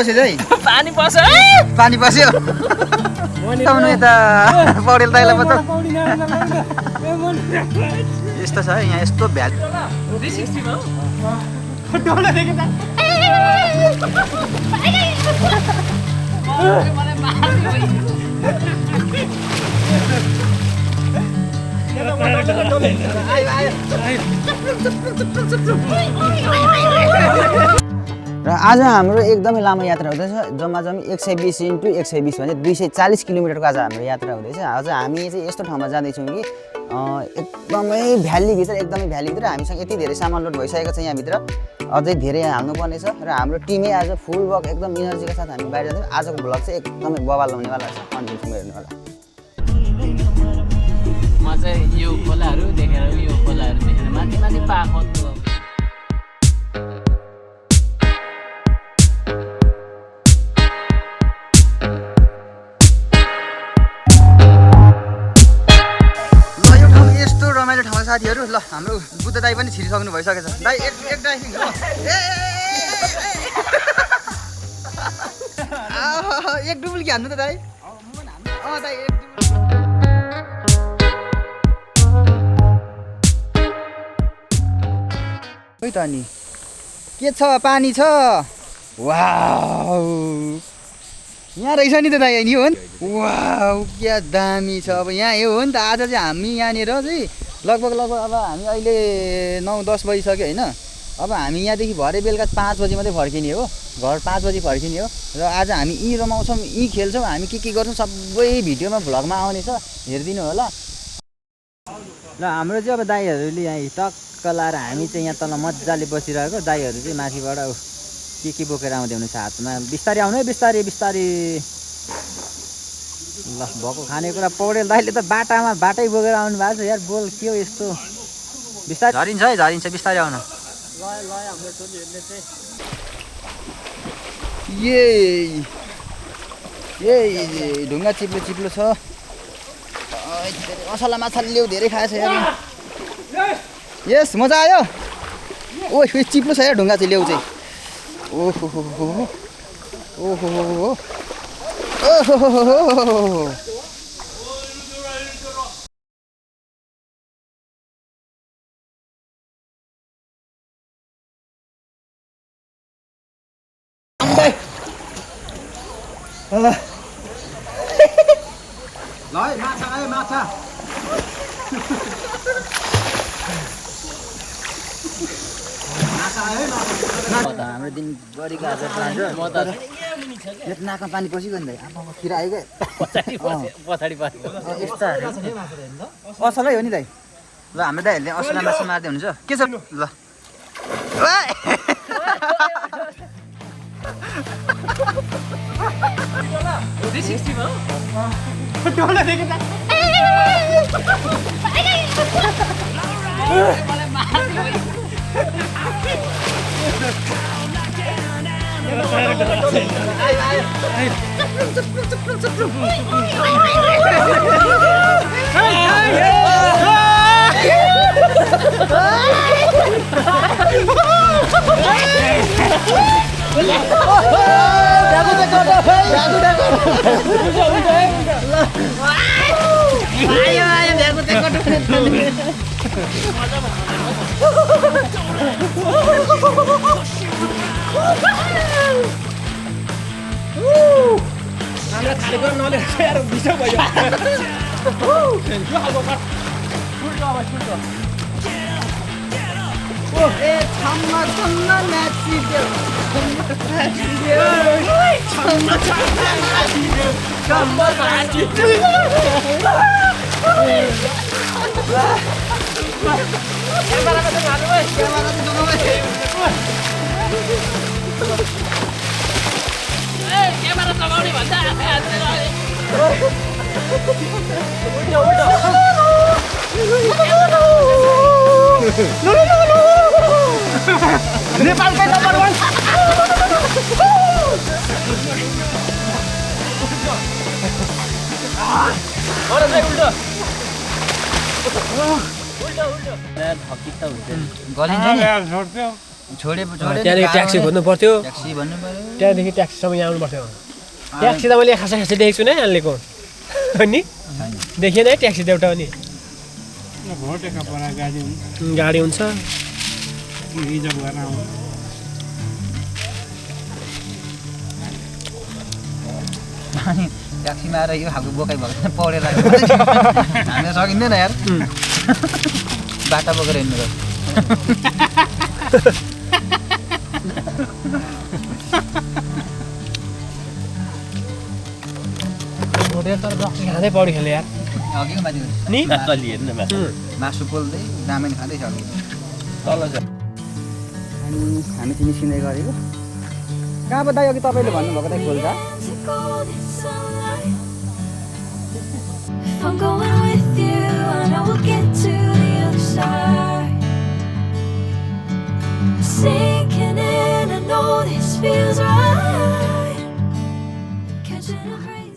पानी पस्यो पानी पस्यो यता पौडेल दाइलाई पो यस्तो छ है यहाँ यस्तो भ्याल र आज हाम्रो एकदमै लामो यात्रा हुँदैछ जम्मा 120 × 120 भने 240 किलोमिटरको आज हाम्रो यात्रा हुँदैछ। आज हामी चाहिँ यस्तो ठाउँमा जाँदैछौँ कि एकदमै भ्यालीभित्र हामीसँग यति धेरै सामान लोड भइसकेको छ यहाँभित्र अझै धेरै हाल्नुपर्ने छ र हाम्रो टिमै आज फुल वर्क एकदम इनर्जीको साथ हामी बाहिर जाँदैछौँ। आजको भ्लग चाहिँ एकदमै बवाल हुनेवाला छ कन्टिन्यू हेर्नुहोला। म चाहिँ यो खोलाहरू देखेर माथि माथि पाखो रमाइलो ठाउँ साथीहरू ल हाम्रो बुद्ध दाई पनि छिरिसक्नु भइसकेछ दाई एक ड्राइभिङ हो एक डुबुल्की हान्नु त दाई दाई एक खै त अनि के छ पानी छ वाउ यहाँ रहेछ नि त दाइ नि हो नि वाउ क्या दामी छ। अब यहाँ यो हो नि त आज चाहिँ हामी यहाँनिर चाहिँ लगभग अब हामी अहिले 9-10 बजिसक्यो होइन। अब हामी यहाँदेखि भरे बेलुका 5 बजी मात्रै फर्किने हो, घर 5 बजी फर्किने हो। र आज हामी यहीँ रमाउँछौँ, यहीँ खेल्छौँ, हामी के गर्छौँ सबै भिडियोमा भ्लगमा आउने छ, हेरिदिनु होला। र हाम्रो चाहिँ अब दाइहरूले यहाँ टक्क लाएर हामी चाहिँ यहाँ तल मजाले बसिरहेको, दाइहरू चाहिँ माथिबाट के बोकेर आउँदै हुनुहुन्छ हातमा। बिस्तारै आउनु है, बिस्तारै ल भएको खानेकुरा पौडेल दाइले त बाटै बोकेर आउनु भएको छ यार। बोल के हो यस्तो बिस्तारै झरिन्छ है, झरिन्छ बिस्तारै आउनु। ए ढुङ्गा चिप्लो छ। असला माछा ल्याउ धेरै खाएछ यार। यस मजा आयो। ओ चिप्लो छ यार ढुङ्गा चाहिँ ल्याउ चाहिँ। ओहो माछा आयो माछा। हाम्रो दिनभरिको आज प्लान छ। म त नाकमा पानी पसिगयो नि त अब खिरा आयो क्या पछाडि यस्ता असलै हो नि दाइ। ल हाम्रो दाइहरूले असला माछा मार्दै हुनुहुन्छ के छ ल हामीलाई खाली गर्न नलेको यार बिसो भयो। यो खालको काट छुट्यो अब छुट्यो। ओ ए छम्मा नाचिदियो छम्मा नाचिदियो क्यामेरा कतै हाल्नु है, क्यामेरा चाहिँ दुगाउँ है। क्यामेरा लगाउने भन्दा आफै हातले नेपालकै नम्बर 1 गलिन्छ नि छोडे त्यहाँदेखि ट्याक्सी खोज्नु पर्थ्यो ट्याक्सी भन्नु पर्यो त्यहाँदेखि ट्याक्सीसम्म यहाँ आउनु पर्थ्यो ट्याक्सी त मैले खासै खासै देखेको छु नै यहाँलेको अनि देखिएन है ट्याक्सी त एउटा पनि गाडी हुन्छ अनि ट्याक्सीमा आएर यो खालको बोकाइ भएको पौडेर हामीलाई सकिँदैन यार बाटा बोकेर हिँड्नु तर रक्सी खाँदै पौडी खेल्ने यार अघिको माथि नि मासु पोल्दै रामेन खाँदै छ तल अनि हामी चाहिँ निस्किँदै गरेको कहाँ पो दाइ अघि तपाईँले भन्नुभएको दाइ खोल्दा If I'm going with you, I know we'll get to the other side. Sinking in, I know this feels right. Catching a break.